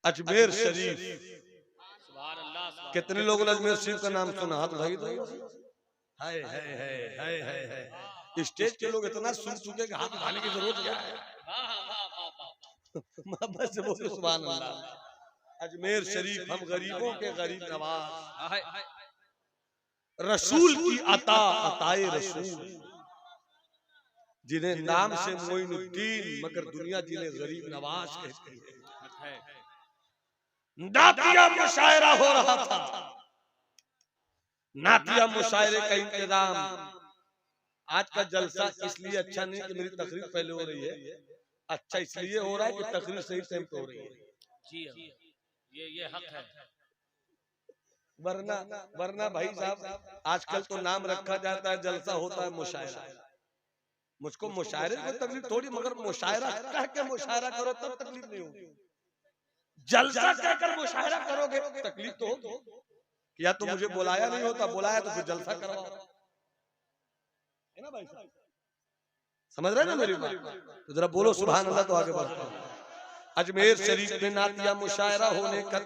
अजमेर शरीफ। कितने लोगों ने अजमेर शरीफ का नाम सुना? हाथ भाई दो। है। स्टेज के लोग इतना सुन चुके कि हाथ उठाने की जरूरत क्या है? बस बोलो सुभान अल्लाह। अजमेर शरीफ हम गरीबों के गरीब नवाज, रसूल की अता अताए रसूल, जिन्हें नाम से मोइनुद्दीन मगर दुनिया जिन्हें गरीब नवाज कहती है। नातिया मुशायरा हो रहा था। नातिया मुशायरे का इंतजाम। आज का जलसा इसलिए अच्छा नहीं कि मेरी तकरीर पहले हो रही है, अच्छा इसलिए हो रहा है कि तकरीर सही टाइम पे हो रही है। जी ये हक है। वरना भाई साहब आजकल तो नाम रखा जाता है, जलसा होता है मुशायरा। मुझको मुशायरे को तकलीफ थोड़ी, मगर मुशायरा कह के मुशायरा करो तब तकलीफ नहीं होगी। जलसा कहकर मुशायरा करोगे तकलीफ तो होगी। या तो मुझे बुलाया नहीं होता, बुलाया तो फिर जलसा करवाओ, है ना भाई साहब? समझ रहे ना मेरी बात? तो जरा बोलो सुभान अल्लाह तो आगे बढ़ता हूं। अजमेर शरीफ में नातिया मुशायरा होने का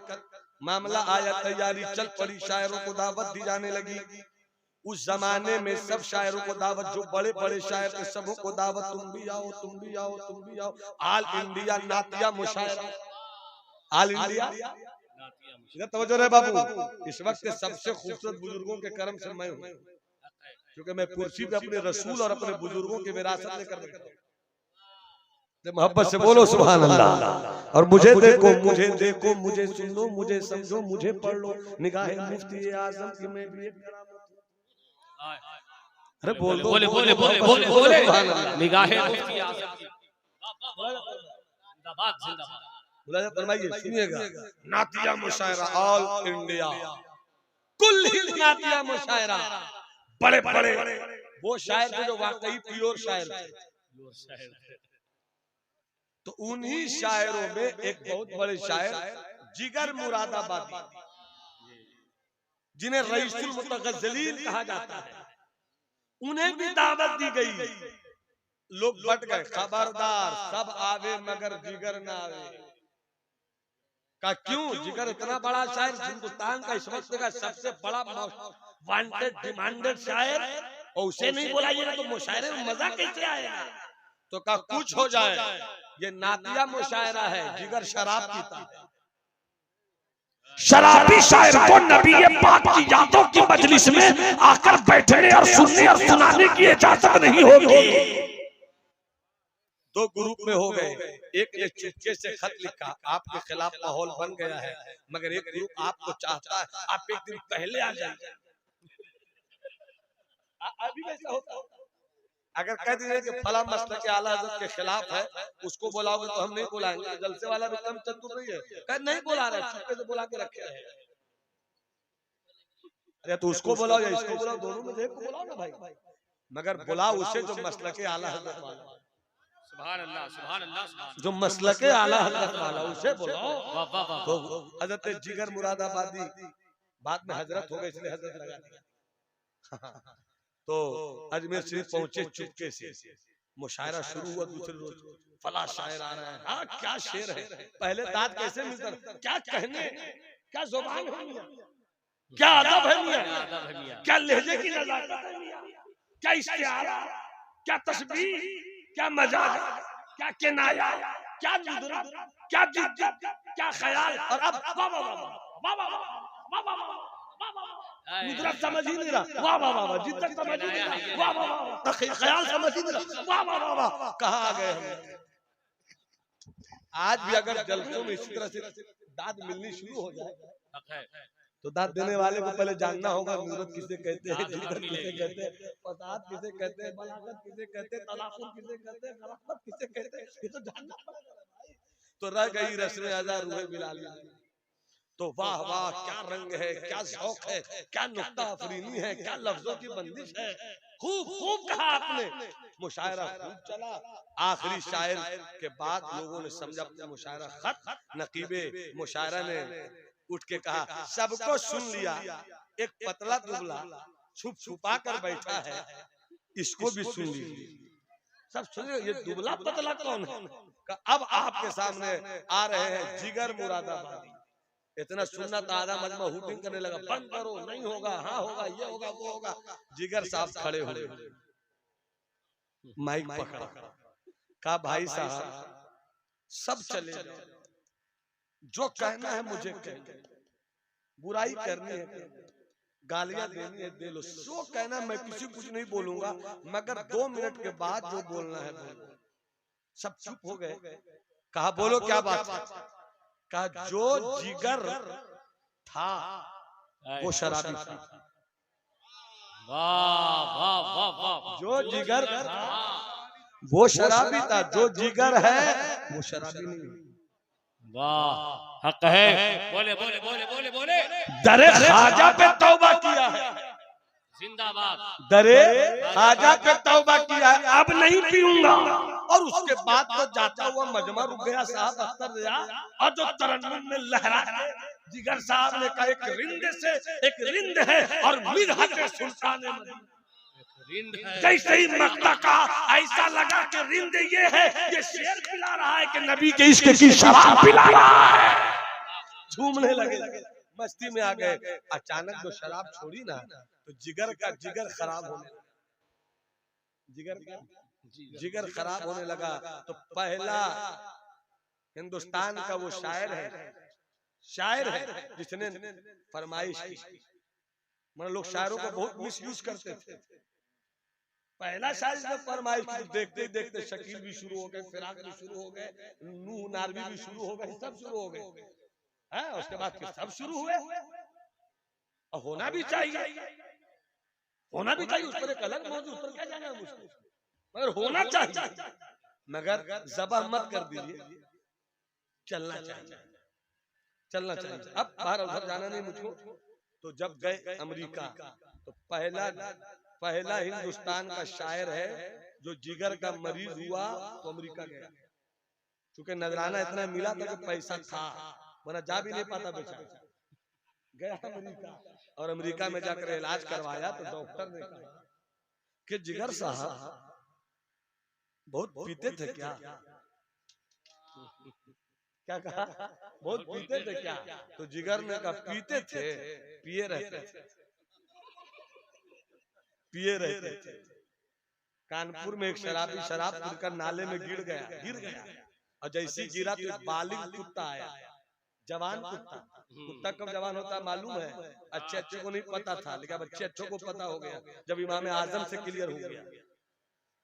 मामला आया, तैयारी चल पड़ी, शायरों को दावत दी जाने लगी। उस जमाने में सब शायरों को दावत, जो बड़े बड़े शायर थे सबों को दावत, तुम भी आओ तुम भी आओ तुम भी आओ। ऑल इंडिया नातिया मुशायरा, ऑल इंडिया इधर तवज्जो रहे बाबू। इस वक्त सबसे खूबसूरत बुजुर्गों के कर्म से मैं हूँ, क्योंकि मैं कुर्सी पे अपने रसूल और अपने बुजुर्गों की विरासत लेकर बैठा हूं। मोहब्बत से बोलो सुभान अल्लाह। और मुझे देखो मुझे सुन लो, मुझे समझो, मुझे पढ़ लो, निगाहे मुफ्ती आजम की मैं भी एक करामत हूं। अरे बोल दो, बोले बोले बोले बोले बोले निगाहे मुफ्ती आजम की। जिंदाबाद जिंदाबाद। बोला फरमाइए, सुनिएगा। नातिया मुशायरा ऑल इंडिया, कुल हिंद नातिया मुशायरा। बड़े बड़े वो शायर थे जो वाकई प्योर शायर थे। तो उन्हीं शायरों में एक बहुत बड़े शायर जिगर मुरादाबादी, जिन्हें रईसुल मुतगज्जलीन कहा जाता है, उन्हें भी दावत दी गई। लोग बट गए, खबरदार सब आवे मगर जिगर ना आवे। का क्यों? जिगर इतना बड़ा शायर, हिंदुस्तान का इस वक्त का सबसे बड़ा वांटेड डिमांडेड शायर, और उसे नहीं बुलाइएगा तो मुशायरे में मजा कैसे आएगा? तो का कुछ हो जाए, ये नातिया मुशायरा है। जिगर शराब पीता है, शराबी शायर को नबी पाक की यादों की मजलिस में आकर बैठने और सुनने और सुनाने की इजाजत नहीं होगी। दो ग्रुप में हो गए, एक ने चुपके से खत लिखा, आपके खिलाफ माहौल बन गया है, मगर एक ग्रुप आपको चाहता है आप एक दिन पहले आ जाइए। अभी वैसा होता है। अगर कह दीजिए कि फला मसले के आला हज़रत के खिलाफ है, उसको बुलाओगे तो हम नहीं बुलाएंगे। जलसे वाला भी कम चतुर नहीं है, कह नहीं बुला रहे, चुपके से बुला के रखे रहे। अरे तो उसको बुलाओ या इसको बुलाओ, दोनों में से एक को बुलाओ ना भाई। मगर बुलाओ उसे जो मसले के आला हज़रत वाला, सुभान अल्लाह सुभान अल्लाह, जो मसले के आला हज़रत वाला उसे बुलाओ। तो हज़रत जिगर मुरादाबादी बाद में हजरत हो गए, इसलिए हजरत लगा दिया। तो अजमेर शरीफ पहुंचे चुपके से, मुशायरा शुरू हुआ। दूसरे रोज फला शायर आ रहा है। हाँ क्या शेर है, पहले दांत कैसे मिलता, क्या कहने, क्या जुबान है मियां, क्या अदब है मियां, क्या लहजे की नजाकत है मियां, क्या इस्तिआरा, क्या तस्बीह, क्या मजाक, क्या किनाया, क्या जुदरा, क्या जिद्द, क्या ख्याल। और अब वाह वाह वाह वाह वाह वाह वाह, मुद्रक समझ ही नहीं रहा, वाह वाह वाह, जिद्दत समझ ही नहीं रहा, वाह वाह वाह, ख्याल समझ ही नहीं रहा, वाह वाह वाह वाह। कहाँ आ गए हम? आज भी अगर जलसों में इसी तरह से दाद मिलनी शुरू हो जाए, तो दाद देने वाले को पहले जानना होगा मुद्रत किसे कहते हैं, जिद्दत किसे कहते हैं, फसाद किसे कहते हैं, बलागत किसे कहते हैं, तलाकुल किसे कहते हैं, खराबत किसे कहते हैं, ये तो जानना पड़ेगा भाई। तो रह गई रस्म अज़ा रूहे बिलाली। तो वाह वाह, क्या रंग है, क्या शौक है, क्या नुक्ता अफरीनी है, क्या लफ्जों की बंदिश है। खूब खूब कहा आपने, मुशायरा खूब चला। आखिरी शायर के बाद लोगों ने समझा अपना मुशायरा खत। नकीबे मुशायरा ने उठ के कहा, सबको सुन लिया, एक पतला दुबला छुप छुपा कर बैठा है, इसको भी सुन लीजिए। सब सुन, ये दुबला पतला कौन है? अब आपके सामने आ रहे हैं जिगर मुरादाबादी। इतना सुनना तो आधा मजमा हुटिंग करने लगा, बंद करो, नहीं होगा, हाँ होगा, ये होगा, वो होगा। जिगर साहब खड़े हुए, माइक पकड़ा, कहा भाई साहब सब चले जाओ, जो कहना है मुझे कह, बुराई करनी है, गालियां देनी है दे लो, जो कहना मैं किसी कुछ नहीं बोलूंगा, मगर 2 मिनट के बाद जो बोलना है बोलो। सब चुप हो गए। कहा बोलो क्या बात है? कहा जो जिगर था वो शराबी था। वाह वाह वाह वाह। जो जिगर था वो शराबी था, जो जिगर है वो शराबी नहीं है। वाह हक है। बोले बोले बोले बोले बोले। दरे ख्वाजा पे तौबा किया है, जिंदाबाद। दरे ख्वाजा पे तौबा किया है, अब नहीं पीऊंगा। और उसके बाद तो जाता हुआ मजमा रुक गया साहब अख्तर रिया, और जो तरन्नुम में लहरा है, जिगर साहब ने कहा एक रिंद से एक रिंद है और मिदहत सुल्तान जैसे ही मक्ता का ऐसा लगा कि रिंद ये है, ये शेर पिला रहा है कि नबी के इश्क की शराब पिला रहा है। झूमने लगे, मस्ती में आ गए। अचानक जो शराब छोड़ी ना तो जिगर का जिगर खराब होने लगा, जिगर खराब होने लगा। तो पहला हिंदुस्तान का वो शायर है जिसने फरमाइश की। मतलब लोग शायरों को बहुत मिसयूज करते थे। पहला शायर ने फरमाइश की, देखते देखते शकील भी शुरू हो गए, फिराक भी शुरू हो गए, नूह नारवी भी शुरू हो गए, सब शुरू हो गए। है उसके बाद के सब शुरू हुए, और होना भी चाहिए, होना भी चाहिए। उस पर एक अलग मौजूद, उस पर क्या जाना है मुझको, मगर होना चाहिए। मगर ज़बान मत कर दीजिए, चलना चाहिए, चलना चाहिए। अब बाहर उधर जाना नहीं मुझको। तो जब गए अमेरिका, तो पहला हिंदुस्तान का शायर है जो जिगर का मरीज हुआ तो अमेरिका गया। क्योंकि नजराना इतना मिला था कि पैसा था, वरना जा भी नहीं पाता बेचारा। गया अमेरिका, और अमेरिका में जाकर इलाज करवाया तो डॉक्टर ने कहा कि जिगर साहब बहुत पीते थे क्या? क्या कहा? बहुत पीते थे क्या? तो जिगर ने कहा पीते थे, पिए रहते थे, पिए रहते थे। कानपुर में एक शराबी शराब पीकर नाले में गिर गया, और जैसे गिरा तो बालिग कुत्ता आया, जवान कुत्ता कब जवान होता है मालूम है? अच्छे को नहीं पता था, लेकिन अब अच्छे को पता हो गया जब इमाम आजम से क्लियर हो गया।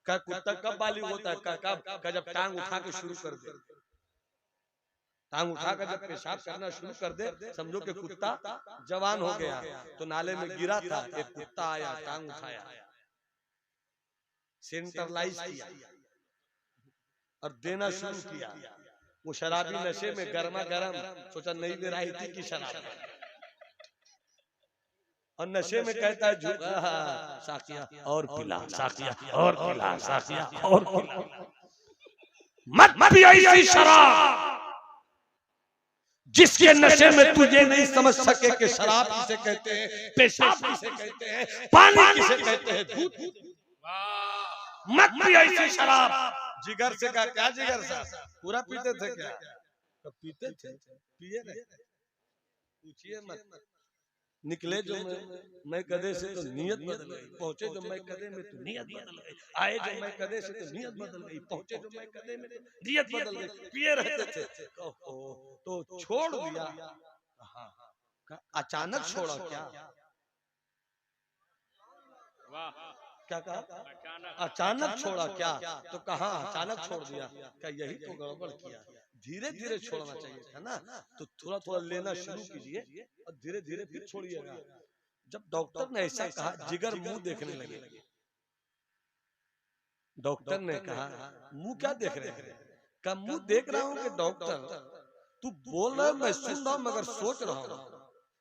का कुत्ता कब बालिग होता है? कब जब टांग उठा के शुरू कर दे, टांग उठाकर जब पेशाब करना शुरू कर दे, समझो कि कुत्ता जवान हो गया। तो नाले में गिरा था, एक कुत्ता आया, टांग उठाया, सेंट्रलाइज किया और देना शुरू किया। वो शराबी नशे में गर्मा गर्म सोचा नहीं दे रही थी कि शराब, और नशे में कहता है झूठा साकिया और पिला, साकिया और पिला, साकिया और पिला, मत पिया ऐसी शराब जिसके नशे में तुझे नहीं समझ सके कि शराब किसे कहते हैं, पेशाब किसे कहते हैं, पानी किसे कहते हैं, दूध। मत पिया ऐसी शराब। जिगर से कहा क्या जिगर साहब पूरा पीते थे क्या? तो पीते थे, पिए रहे, पूछिए मत। निकले जो मैं कदे से तो नियत बदल गई, पहुंचे जो मैं कदे में तो नियत बदल गई, आए जो मैं कदे से तो नियत बदल गई, पहुंचे जो मैं कदे में नियत बदल गई। पिए रहते थे तो छोड़ दिया। अचानक छोड़ा क्या? क्या कहा? अचानक छोड़ा क्या? तो कहा अचानक छोड़ दिया। क्या यही तो गड़बड़ किया? धीरे धीरे छोड़ना चाहिए था ना। तो थोड़ा थोड़ा लेना शुरू कीजिए और धीरे धीरे फिर छोड़िएगा। जब डॉक्टर ने ऐसा कहा, जिगर मुंह देखने लगे। डॉक्टर ने कहा मुंह क्या देख रहे हैं? कहा मुंह देख रहा हूं कि डॉक्टर तू बोल रहा है, मैं सुन रहा हूं, मगर सोच रहा हूं।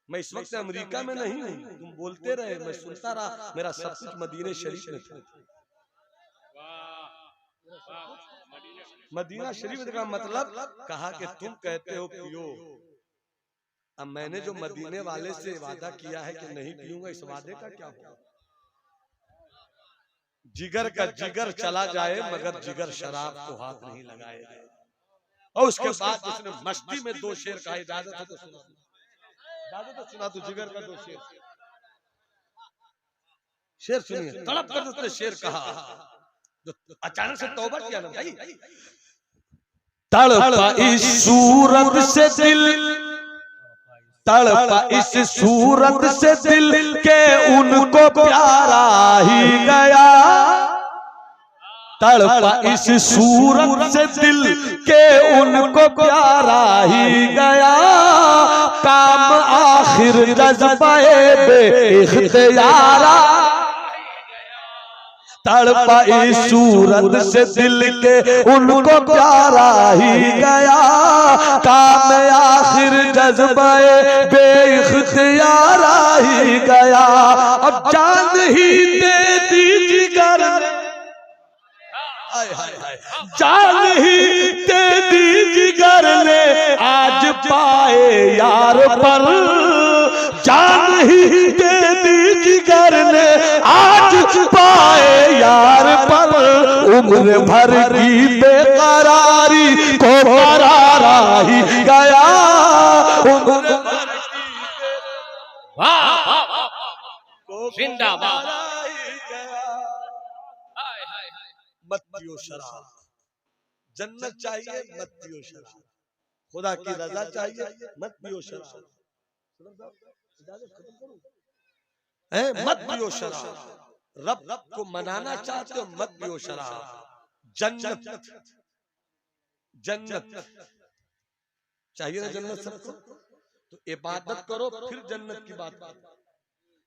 मैं इस वक्त अमेरिका में नहीं हूं, तुम बोलते रहे, मैं सुनता रहा, मेरा सब कुछ मदीने शरीफ में था। मदीना शरीफ का मतलब कहा कि तुम कहते हो पियो, अब मैंने जो मदीने वाले से वादा किया है कि नहीं पीऊंगा, इस वादे का क्या होगा? जिगर का जिगर चला जाए मगर जिगर शराब को हाथ नहीं लगाए। और उसके बाद उसने मस्ती में 2 शेर कहा। इजाजत है तो सुना, इजाजत तो सुना तू जिगर का 2 शेर। शेर सुनिए, तड़प कर उसने शेर कहा, जो अचानक से तौबा किया ना भाई। तड़पा इस सूरत से दिल, तड़पा इस सूरत से दिल के उनको प्यारा ही गया। तड़पा इस सूरत से दिल के उनको प्यारा ही गया। काम आखिर जज्बाए बेइख्तियारा। तड़पा इस सूरत से दिल के उनको प्यारा ही गया। काम आखिर जज्बाए बेइख्तियारा ही गया। अब जान ही दे दी जिगर, जान ही दे दी जिगर ने आज पाए यार पर। जान ही दे दी जिगर ने आज पाए यार पर। उम्र भर की बेकरारी को करारा ही गया। उम्र भर की जिंदाबाद। मत पियो शराब, जन्नत चाहिए मत पियो शराब, खुदा की रजा चाहिए मत पियो शराब, मत पियो शराब। रब को मनाना चाहते हो मत पियो शराब। जन्नत, जन्नत चाहिए ना जन्नत सबको, तो इबादत करो फिर जन्नत की बात।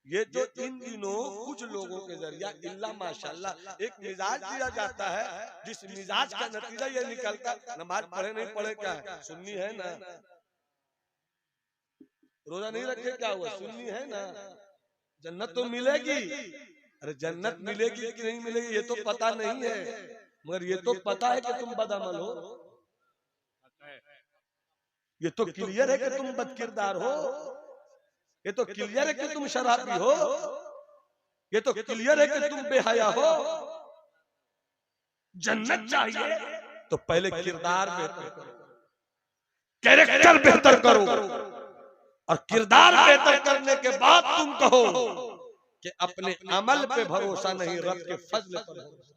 ये जो इन दिनों कुछ लोगों के जरिया इल्ला माशाल्लाह एक मिजाज दिया जाता है, जिस मिजाज का नतीजा ये निकलता, नमाज पढ़े नहीं पढ़े क्या है, सुन्नी है ना, रोजा नहीं रखे क्या हुआ, सुन्नी है ना, जन्नत तो मिलेगी। अरे जन्नत मिलेगी कि नहीं मिलेगी ये तो पता नहीं है, मगर ये तो पता है कि तुम बदअमल हो। ये तो क्लियर है कि तुम बदकिरदार हो। ये तो क्लियर है कि तुम शराबी हो। ये तो क्लियर है कि तुम बेहया हो। जन्नत चाहिए तो पहले किरदार बेहतर करो, कैरेक्टर बेहतर करो, और किरदार बेहतर करने के बाद तुम कहो कि अपने अमल पे भरोसा नहीं, रब के फजल पर भरोसा।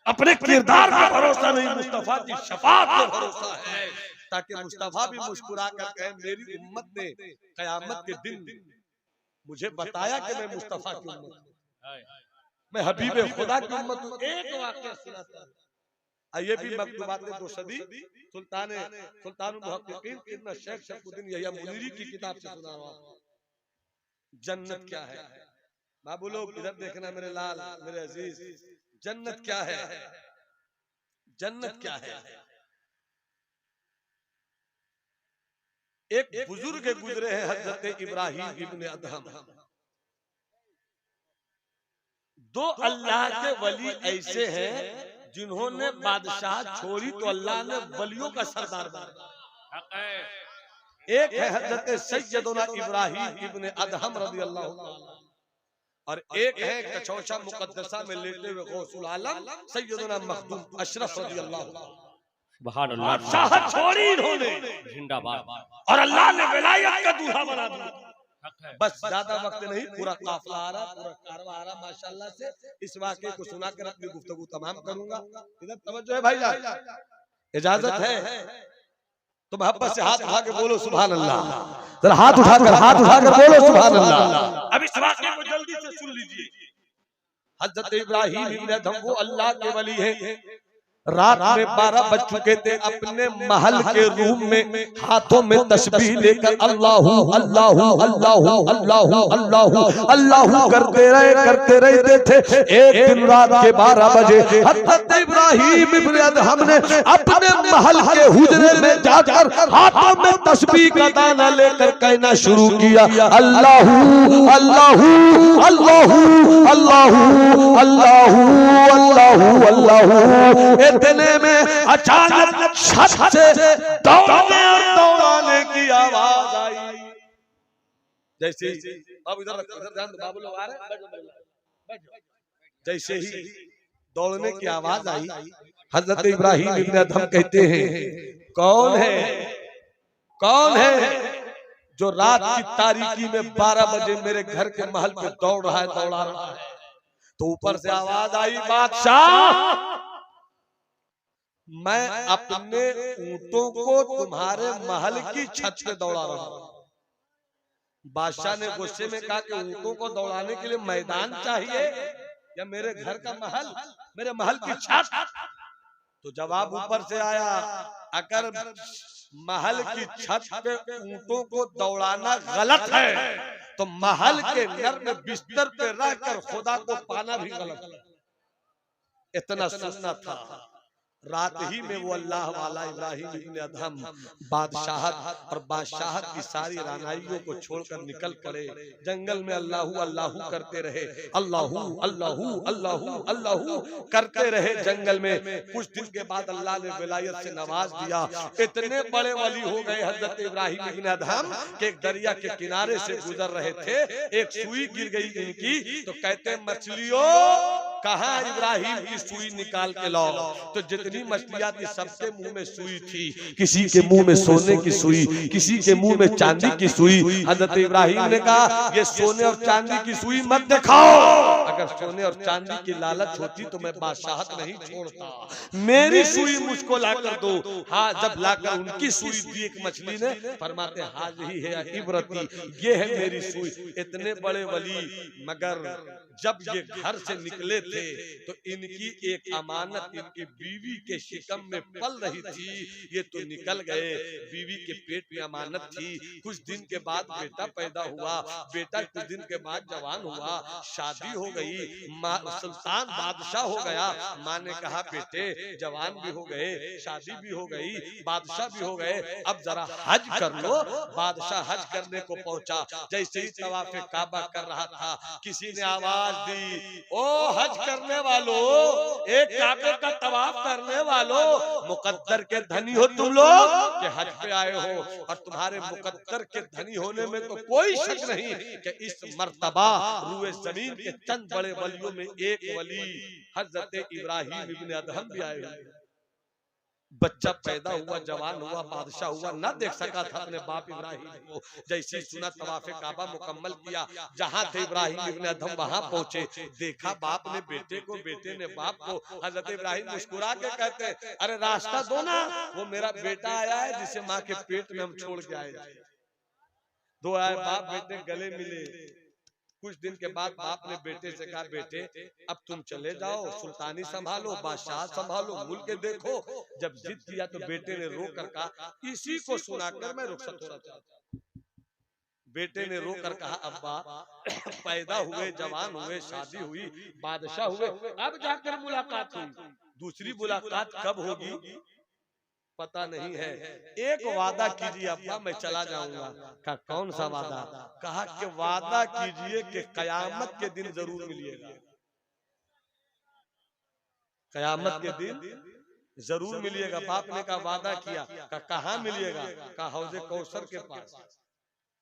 अपने किरदार पे भरोसा नहीं, मुस्तफा की शफाअत पे भरोसा है, ताकि मुस्तफा भी मुस्कुरा कर कहे मेरी उम्मत ने कयामत के दिन मुझे बताया कि मैं मुस्तफा की उम्मत हूं, मैं हबीब खुदा की उम्मत हूं। एक वाक़या सुनाता हूं, ये भी मकतूबात दो सदी सुल्तानुल मुहक्किकीन इब्न शेख शफुद्दीन यहिया मुनीरी की किताब से सुना रहा हूं। जन्नत क्या है बाबू लोग, इधर देखना मेरे लाल मेरे अजीज, जन्नत क्या है, जन्नत क्या है। एक बुजुर्ग गुजरे हैं हजरत इब्राहिम इब्न अदहम। 2 अल्लाह के वली ऐसे हैं जिन्होंने बादशाह छोड़ी तो अल्लाह ने वलियों का सरदार बनाया। एक है हजरत सैयदना इब्राहिम इब्न अदहम रज़ियल्लाहु ताला, और एक है कचौशा मुकद्दसा में लेटे हुए गौसुल आलम सैयदना मखदूम अशरफ रज़ियल्लाहु ताला। सुभान अल्लाह, बादशाह छोड़ी इन्होंने, जिंदाबाद, और अल्लाह ने विलायत का दूल्हा बना दिया। बस ज्यादा वक्त नहीं, पूरा काफिला आ रहा, पूरा कारवा आ रहा माशाल्लाह से। इस वाक़े को सुनाकर अपनी गुफ्तगू तमाम करूंगा। इधर तवज्जो है भाईजान, इजाजत है तो मोहब्बत से हाथ उठा के बोलो सुभान अल्लाह। जरा हाथ उठाकर बोलो सुभान अल्लाह। अब इस वाक़े को जल्दी से सुन लीजिए। हजरत इब्राहिम इब्न अदहम वो अल्लाह के वली हैं। रात में 12 बज चुके थे, अपने महल के रूम में हाथों में तस्बीह लेकर अल्लाहू अल्लाहू अल्लाहू अल्लाहू अल्लाहू अल्लाहू करते रहते थे। एक दिन रात के 12 बजे हज़रत इब्राहिम इब्न अदहम ने अपने महल के हुजरे में जाकर हाथों में तस्बीह का दाना लेकर कहना शुरू किया, अल्लाहू अल्लाहू अल्लाहू अल्लाहू अल्लाहू अल्लाहू अल्लाहू। इतने में अचानक छत से दौड़ने और दौड़ाने की आवाज आई। जैसे ही बाबू इधर ध्यान दो, बाबू लोग आ रहे हैं, जैसे ही दौड़ने की आवाज आई हजरत इब्राहिम इब्न अदहम कहते हैं, कौन है जो रात की तारीकी में 12 बजे मेरे घर के महल पे दौड़ा रहा है। तो ऊपर से आवाज आई, बादशाह मैं अपने ऊंटों को तुम्हारे महल की छत पे दौड़ा रहा हूं। बादशाह ने गुस्से में कहा कि ऊंटों को दौड़ाने के लिए मैदान चाहिए या मेरे घर का महल, मेरे महल की छत? तो जवाब ऊपर से आया, अगर महल की छत पे ऊंटों को दौड़ाना गलत है तो महल के नर्म बिस्तर पे रहकर खुदा को पाना भी गलत है। इतना सुनना था। रात ही में वो अल्लाह वाला इब्राहिम इब्न अदहम बादशाहत और बादशाहत की सारी रानाइयों को छोड़कर निकल पड़े। जंगल में अल्लाहू अल्लाहू करते रहे, अल्लाहू अल्लाहू अल्लाहू अल्लाहू करते रहे जंगल में। कुछ दिन के बाद अल्लाह ने विलायत से नवाज दिया। इतने बड़े वली हो गए हजरत इब्राहिम इब्न अदहम के एक दरिया के किनारे से गुजर रहे थे, एक सुई गिर गई इनकी। तो कहते मछलियों कहाँ इब्राहिम की सुई निकाल के लाओ। तो जितनी मछलियां थी सबके मुंह में सुई थी, किसी के मुंह में सोने की सुई, किसी के मुंह में चांदी की सुई। हजरत इब्राहिम ने कहा ये सोने और चांदी की सुई मत दिखाओ, अगर सोने और चांदी की लालच होती तो मैं बादशाहत नहीं छोड़ता, मेरी सुई मुझको लाकर दो। हाँ, जब लाकर उनकी सुई दी एक मछली ने, फरमाते हाज़ी है इब्रती, ये है मेरी सुई। इतने बड़े वली, मगर जब ये घर से निकले थे तो इनकी एक अमानत इनकी बीवी के शिकम में पल रही थी, ये तो निकल गए। बीवी के पेट में अमानत थी। कुछ दिन के बाद बेटा पैदा हुआ, बेटा कुछ दिन के बाद जवान हुआ, शादी हो गई, सुल्तान बादशाह हो गया। माँ ने कहा बेटे जवान भी हो गए, शादी भी हो गई, बादशाह भी हो गए, अब जरा हज कर लो। बादशाह हज करने को पहुंचा, जैसे ही तवाफ़े काबा कर रहा था किसी ने आवाज दी, ओ हज करने वालों, एक काबे का तवाफ करने वालों, मुकद्दर के धनी हो तुम लोग कि हज पे आए हो। और तुम्हारे मुकद्दर के धनी होने में तो कोई शक नहीं कि इस मर्तबा रूए जमीन के चंद बड़े वलियों में एक वली हजरत इब्राहिम इब्न अदहम भी आए हुए। बच्चा पैदा हुआ, जवान हुआ, बादशाह हुआ, ना देख सका था अपने बाप इब्राहिम को। जैसे सुना तवाफ़े काबा मुकम्मल किया, जहां थे इब्राहिम इब्न अदहम वहां पहुंचे, देखा बाप ने बेटे को, बेटे ने बाप को। हजरत इब्राहिम मुस्कुरा के कहते हैं, अरे रास्ता दो ना, वो मेरा बेटा आया है जिसे माँ के पेट में हम छोड़ के आए थे। दो आए बाप बेटे गले मिले। कुछ दिन के बाद बाप ने बेटे से कहा, बेटे अब तुम चले जाओ, सुल्तानी संभालो, बादशाह संभालो, मुल्क देखो। जब जिद किया तो बेटे ने रो कर कहा, इसी को सुनाकर मैं रुखसत होना चाहता हूं। बेटे ने रो कर कहा, अब्बा पैदा हुए, जवान हुए, शादी हुई, बादशाह हुए, अब जाकर मुलाकात हुई, दूसरी मुलाकात कब होगी पता नहीं है। एक वादा कीजिए अब्बा, मैं चला जाऊंगा। कहा कौन सा वादा? कहा कि वादा कीजिए कि कयामत के दिन जरूर मिलिएगा, कयामत के दिन जरूर मिलिएगा। बाप ने कहा वादा किया, कहाँ मिलिएगा? कहा हौजे कौसर के पास।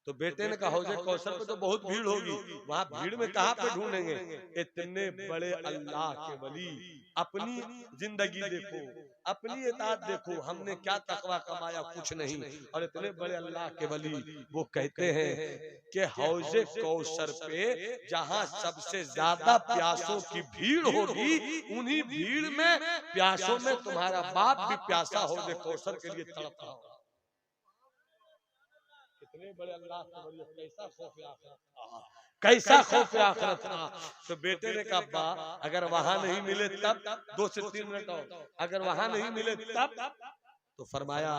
तो बेटे ने कहा हौजे कौसर पे तो बहुत भीड़ होगी, वहां भीड़ में कहाँ पे ढूंढेंगे? इतने बड़े अल्लाह के वली, अपनी जिंदगी देखो, अपनी इताअत देखो, हमने क्या तकवा कमाया, कुछ नहीं। और इतने बड़े अल्लाह के वली वो कहते हैं कि हौजे कौसर पे जहां सबसे ज्यादा प्यासों की भीड़ होगी, उन्हीं भीड़ में प्यासों में तुम्हारा बाप भी प्यासा हौजे कौसर के लिए तड़प रहा होगा। कितने बड़े अल्लाह के वली, कैसा खौफ आखिरत था, कैसा खौफ आखिरत था। तो बेटे ने कहा अब्बा अगर वहां नहीं मिले तब, 2 से 3 मिनट और, अगर वहां नहीं मिले तब। तो फरमाया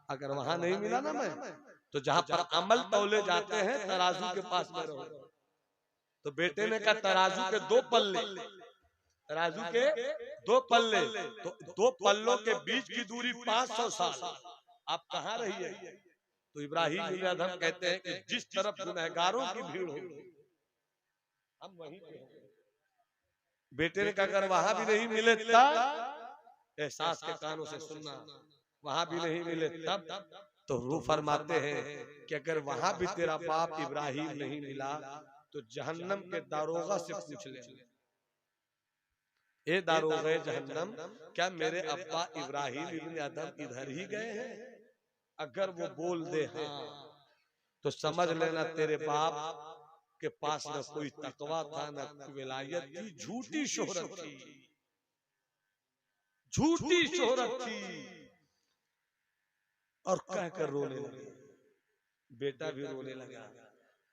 अगर वहां नहीं मिला ना मैं, तो जहां पर अमल तौले जाते हैं तराजू के पास में रहो। तो बेटे ने कहा तराजू के 2 पल्ले, तराजू के 2 पल्ले, तो 2 पल्लों के बीच की दूरी 500 साल, आप कहाँ रहिए? तो इब्राहिम इब्न अदहम कहते हैं कि जिस तरफ गुनहगारों की भीड़ होगी हम वहीं पे होंगे। बेटे ने कहा अगर वहां भी नहीं मिले तब, एहसास के कानों से सुनना, वहां भी नहीं मिले तब। तो रूह फरमाते हैं कि अगर वहां भी तेरा बाप इब्राहिम नहीं मिला तो जहन्नम के दारोगा से पूछ ले, ए दारोगे जहन्नम, क्या मेरे अब्बा इब्राहिम इब्न अदम इधर ही गए हैं? अगर वो बोल दे हाँ, तो समझ लेना तेरे बाप के पास न कोई तकवा था, न विलायत थी, झूठी शोहरत थी, झूठी शोहरत थी। और कहकर रोने लगे, बेटा भी रोने लगा।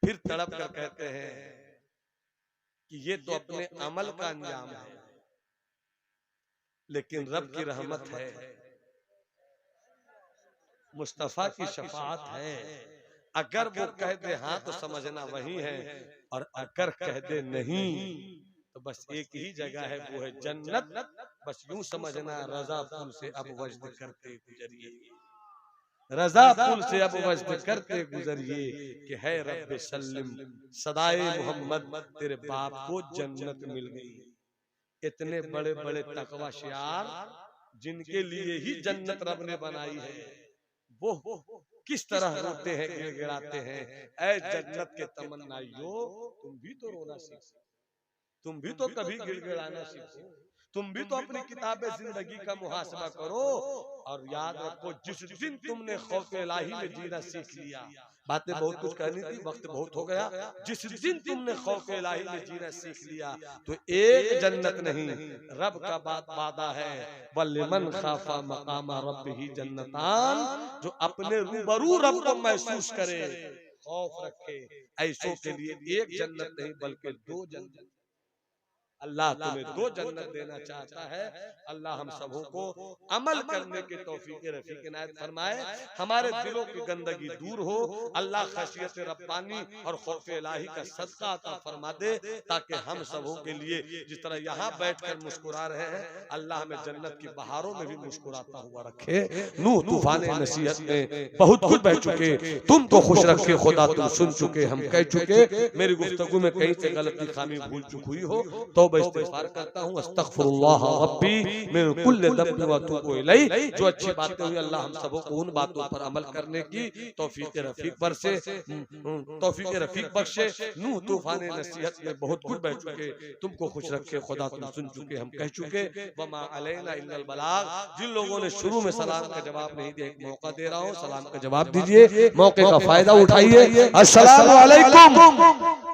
फिर तड़प कर कहते हैं कि ये तो अपने अमल का अंजाम है, लेकिन रब की रहमत है, मुस्तफा की शफाअत है। अगर वो कह दे हाँ तो समझना वही है, और अगर कह दे नहीं तो बस एक ही जगह है, वो है जन्नत। बस यूं समझना रजा पुल से अब वज्द करते गुजरिए, रजा पुल से अब वज्द करते गुजरिए कि है रब्बे सल्लिम सदाए मोहम्मद, तेरे बाप को जन्नत मिल गई। इतने बड़े बड़े तकवा शियार जिनके लिए ही जन्नत रब ने बनाई है, वो किस तरह रोते हैं, गिड़गिड़ाते हैं। ऐ जन्नत के तमन्नाइयो, तुम भी तो रोना सीखो, तुम भी तो कभी गिड़गिड़ाना सीखो, तुम भी तो अपनी किताबे जिंदगी का मुहासबा करो। और याद रखो, जिस दिन तुमने खौफ इलाही में जीना सीख लिया, बातें बहुत कुछ कहनी थी, वक्त बहुत हो गया। जिस दिन तुमने खौफ इलाही में जीना सीख लिया, तो एक जन्नत नहीं, रब का वादा है, वलिमन खाफा मकाम रब्बिही जन्नतान, जो अपने रूबरू रब को महसूस करे, खौफ रखे, ऐसों के लिए एक जन्नत नहीं बल्कि दो जन्नत। अल्लाह तुम्हें दो जन्नत देना चाहता है। अल्लाह हम सबों को अमल करने के तौफीक रफीक इनायत फरमाए, हमारे दिलों की गंदगी दूर हो। अल्लाह खशियत रब्बानी और खौफ इलाही का सदका अता फरमा दे, ताकि हम सबों के लिए जिस तरह यहाँ बैठकर मुस्कुरा रहे हैं, अल्लाह हमें जन्नत की बहारों में भी मुस्कुराता हुआ रखे। नूह तूफान नसीहत में बहुत कुछ बह चुके, तुम तो खुश रखे खुदा, तुम सुन चुके, हम कह चुके। मेरी गुफ्तगू में कहीं से गलती खामी भूल चुक हुई हो तो इस्तिग़फ़ार करता हूँ, अस्तग़फ़िरुल्लाह रब्बी मिन कुल्लि ज़ंबिन व अतूबु इलैहि। जो अच्छी बातें हुई अल्लाह हम सबों को उन बातों पर अमल करने की तौफीक रफीक बख्शे, तौफीक रफीक बख्शे। नूह तूफान नसीहत में बहुत कुछ बह चुके, तुमको खुश रखे खुदा, तुम सुन चुके, हम कह चुके। वमा अलैना इल्लल बलाग। जिन लोगों ने शुरू में सलाम का जवाब नहीं दिया, एक मौका दे रहा हूँ, सलाम का जवाब दीजिए, मौके का फायदा उठाइए। अस्सलामु अलैकुम।